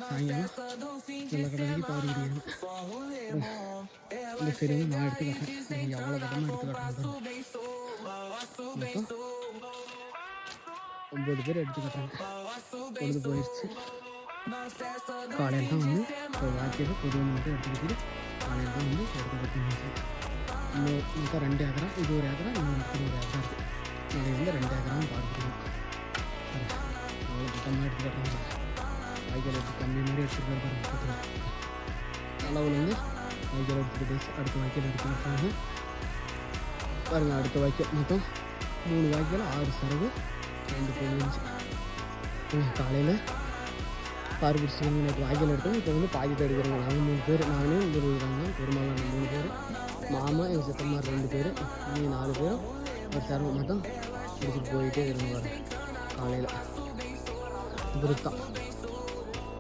சாயங்காலம் எல்லா கடைக்கு பாரு பிரியாணி. இந்த சைடு வந்து நான் எடுத்து கட்டுறேன். நீங்கள் எவ்வளோ பக்கமாக எடுத்து கட்டுறேன். மொத்தம் 9 பேர் எடுத்து கட்டுறாங்க. பொழுது போயிடுச்சு. காலையில் தான் வந்து வாக்கியது பொதுவாக மட்டும் எடுத்துக்கிட்டு காலையில் தான் வந்து எடுத்து கட்டிடுச்சு. மொத்தம் 2 ஏக்கரா, இது ஒரு ஏக்கரா, இன்னொரு 1 ஏக்கரா இருக்குது. நாளைக்கு வந்து 2 ஏக்கராவும் பார்க்கணும். அவ்வளோ பக்கமாக எடுத்து கட்டுறாங்க. வாய்க்கால் எடுத்து கம்மி மாதிரி எடுத்துகிட்டு இருக்காங்க. அளவில் வந்து வாய்க்கால் எடுத்துக்கிட்டு அடுத்த வாய்க்கால் எடுத்து கட்டுறாங்க பாருங்கள். அடுத்த வாய்க்கால் மொத்தம் 3 வாய்க்கால் 6 சரகு 2 பொழிஞ்சு. காலையில் பாரு பிடிச்சி எனக்கு வாய்க்கால் எடுத்தோம். இப்போ வந்து பாக்கெட் எடுக்கிறோங்க. நாங்கள் 3 பேர், நானே இங்கே இருக்காங்க, பெருமாள் நாங்கள் 3 பேர், மாமா எங்கள் சித்தம்மார் 2 பேர், நீங்கள் 4 பேரும் ஒரு சரகு மொத்தம் பிடிச்சிட்டு போயிட்டே இருந்துவார். காலையில் இப்படித்தான்